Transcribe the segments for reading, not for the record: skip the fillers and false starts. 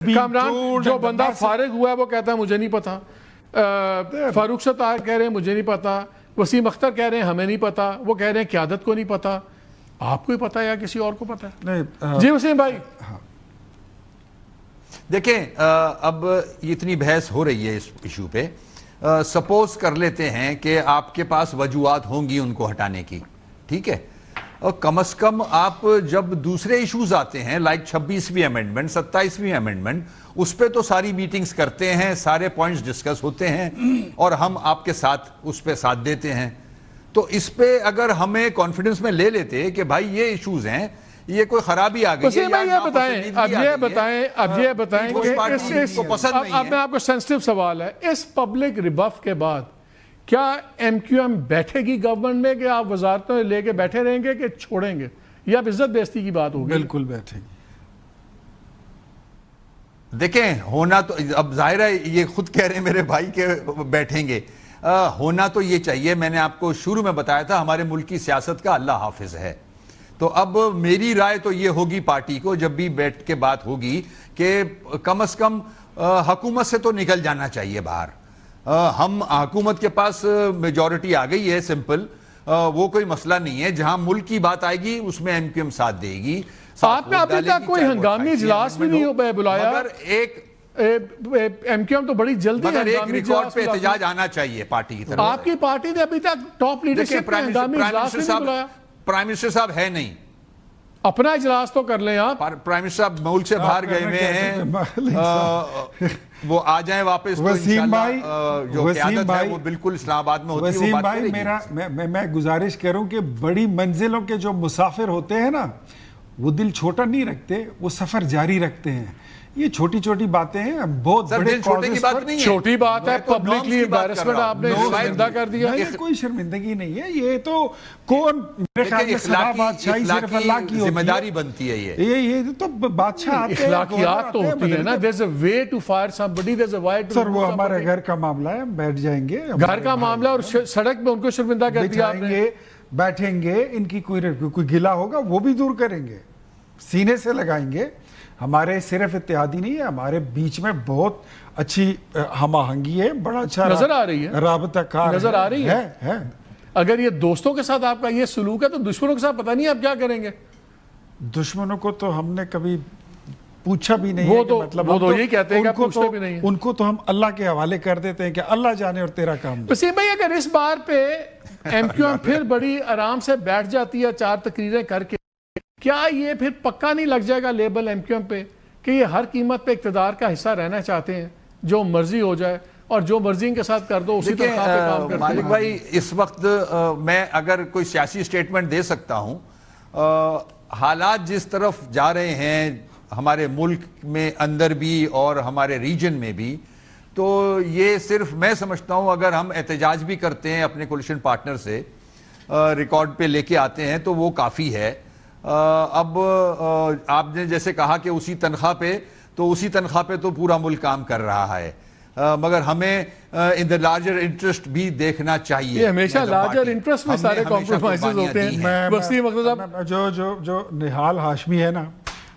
کامران جو بندہ فارغ ہوا ہے وہ کہتا ہے مجھے نہیں پتا، فاروق ستار کہہ رہے ہیں مجھے نہیں پتا، وسیم اختر کہہ رہے ہیں ہمیں نہیں پتا، وہ کہہ رہے ہیں قیادت کو نہیں پتا. آپ کو ہی پتا ہے یا کسی اور کو پتا ہے؟ جی وسیم بھائی. دیکھیں اب اتنی بحث ہو رہی ہے اس ایشو پہ. سپوز کر لیتے ہیں کہ آپ کے پاس وجوہات ہوں گی ان کو ہٹانے کی، ٹھیک ہے، اور کم از کم آپ جب دوسرے ایشوز آتے ہیں لائک 26ویں امینڈمنٹ 27ویں امینڈمنٹ، اس پہ تو ساری میٹنگز کرتے ہیں، سارے پوائنٹس ڈسکس ہوتے ہیں اور ہم آپ کے ساتھ اس پہ ساتھ دیتے ہیں. تو اس پہ اگر ہمیں کانفیڈنس میں لے لیتے کہ بھائی یہ ایشوز ہیں، یہ کوئی خرابی آ گئی ہے، اب یہ بتائیں کہ اب میں آپ کو سینسٹیو سوال ہے، اس پبلک ریبف کے بعد کیا ایم کیو ایم بیٹھے گی گورنمنٹ میں کہ آپ وزارتوں لے کے بیٹھے رہیں گے کہ چھوڑیں گے، یا اب عزت بیزتی کی بات ہوگی؟ بالکل بیٹھے گی. دیکھیں ہونا تو اب ظاہر ہے یہ خود کہہ رہے ہیں میرے بھائی کہ بیٹھیں گے. ہونا تو یہ چاہیے. میں نے آپ کو شروع میں بتایا تھا ہمارے ملک کی سیاست کا اللہ حافظ ہے. تو اب میری رائے تو یہ ہوگی پارٹی کو جب بھی بیٹھ کے بات ہوگی کہ کم از کم حکومت سے تو نکل جانا چاہیے باہر. ہم حکومت کے پاس میجورٹی آ گئی ہے، سمپل، وہ کوئی مسئلہ نہیں ہے. جہاں ملک کی بات آئے گی اس میں ایم کیو ایم ساتھ دے گی. آپ نے ابھی تک کوئی ہنگامی اجلاس بھی نہیں بلایا. مگر ایک ایم کیو ایم تو بڑی جلدی ایک ریکارڈ پہ احتجاج آنا چاہیے پارٹی کی طرف. آپ کی پارٹی نے ابھی تک ٹاپ لیڈرشپ میں ہنگامی اجلاس نہیں بلایا. پرائم منسٹر صاحب ہے نہیں، اپنا اجلاس تو کر لیں آپ. پرائم منسٹر صاحب ملک سے باہر گئے ہوئے ہیں، وہ آ جائیں واپس. وسیم بھائی، جو قیادت ہے وہ بالکل اسلام آباد میں ہوتی ہے. وسیم بھائی میں گزارش کروں کہ بڑی منزلوں کے جو مسافر ہوتے ہیں نا، وہ دل چھوٹا نہیں رکھتے، وہ سفر جاری رکھتے ہیں. یہ چھوٹی چھوٹی باتیں ہیں، بہت بڑے چھوٹی بات نہیں ہے، چھوٹی بات ہے. پبلکلی ایمبیرسمنٹ آپ نے شرمندہ کر دیا. کوئی شرمندگی نہیں ہے. یہ تو کون میرے خیال میں سدا بادشاہی صرف اللہ کی ذمہ داری بنتی ہے. یہ تو بادشاہ اخلاقیات تو ہوتی ہے نا. there's a way to fire somebody, there's a way to. سر وہ ہمارے گھر کا معاملہ ہے، ہم بیٹھ جائیں گے. گھر کا معاملہ اور سڑک پہ ان کو شرمندہ کر دیا آپ نے. بیٹھیں گے، ان کی کوئی گلہ ہوگا وہ بھی دور کریں گے، سینے سے لگائیں گے. ہمارے صرف اتحادی نہیں ہے، ہمارے بیچ میں بہت اچھی ہم آہنگی ہے، بڑا اچھا نظر آ رہی ہے، رابطہ کار نظر آ رہی ہے. اگر یہ دوستوں کے ساتھ آپ کا یہ سلوک ہے تو دشمنوں کے ساتھ پتہ نہیں آپ کیا کریں گے. دشمنوں کو تو ہم نے کبھی پوچھا بھی نہیں. وہ تو یہی کہتے ہیں کہ پوچھتے بھی نہیں. ان کو تو ہم اللہ کے حوالے کر دیتے ہیں کہ اللہ جانے اور تیرا کام. وسیم بھائی اگر اس بار پہ ایم کیو ایم پھر بڑی آرام سے بیٹھ جاتی ہے 4 تقریریں کر کے، کیا یہ پھر پکا نہیں لگ جائے گا لیبل ایم کیو ایم پہ کہ یہ ہر قیمت پہ اقتدار کا حصہ رہنا چاہتے ہیں، جو مرضی ہو جائے اور جو مرضی ان کے ساتھ کر دو اسی طرح پہ کام کرتے ہیں؟ مالک بھائی اس وقت میں اگر کوئی سیاسی سٹیٹمنٹ دے سکتا ہوں، حالات جس طرف جا رہے ہیں ہمارے ملک میں اندر بھی اور ہمارے ریجن میں بھی، تو یہ صرف میں سمجھتا ہوں اگر ہم احتجاج بھی کرتے ہیں اپنے کولیشن پارٹنر سے، ریکارڈ پہ لے کے آتے ہیں تو وہ کافی ہے. اب آپ نے جیسے کہا کہ اسی تنخواہ پہ تو پورا ملک کام کر رہا ہے، مگر ہمیں ان دا لارجر انٹرسٹ بھی دیکھنا چاہیے. یہ ہمیشہ لارجر انٹرسٹ میں سارے کمپرومائزز ہوتے ہیں. وسیم اختر صاحب، جو نہال ہاشمی ہے نا،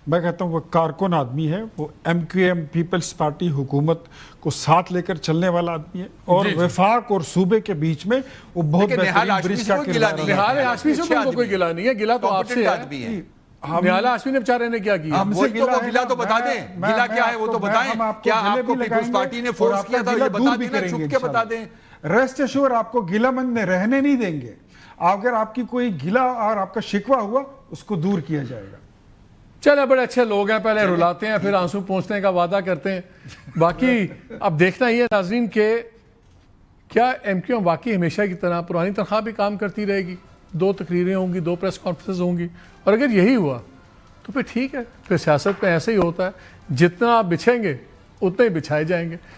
میں کہتا ہوں وہ کارکن آدمی ہے، وہ ایم کیو ایم پیپلز پارٹی حکومت کو ساتھ لے کر چلنے والا آدمی ہے، اور وفاق اور صوبے کے بیچ میں وہ بہت بہترین برج کا کردار ہے. نہال ہاشمی سے تو کوئی گلہ نہیں ہے، گلہ تو آپ سے ہے. نہال ہاشمی نے بیچارے نے کیا کیا؟ وہ گلہ تو بتا دیں، گلہ کیا ہے وہ تو بتائیں. کیا آپ کو پیپلز پارٹی نے فورس کیا تھا؟ یہ بتا دیں نا، چھپ کے بتا دیں. ریسٹ ایشور آپ کو گلہ مند میں رہنے نہیں دیں گے. اگر آپ کی کوئی گلہ اور آپ کا شکوہ ہوا اس کو دور کیا جائے گا. چلے بڑے اچھے لوگ ہیں، پہلے رلاتے ہیں پھر آنسو پہنچنے کا وعدہ کرتے ہیں. باقی اب دیکھنا یہ ناظرین کہ کیا ایم کیو ایم واقعی ہمیشہ کی طرح پرانی تنخواہ بھی کام کرتی رہے گی، 2 تقریریں ہوں گی، 2 پریس کانفرنسز ہوں گی، اور اگر یہی ہوا تو پھر ٹھیک ہے. پھر سیاست میں ایسے ہی ہوتا ہے، جتنا آپ بچھیں گے اتنے ہی بچھائے جائیں گے.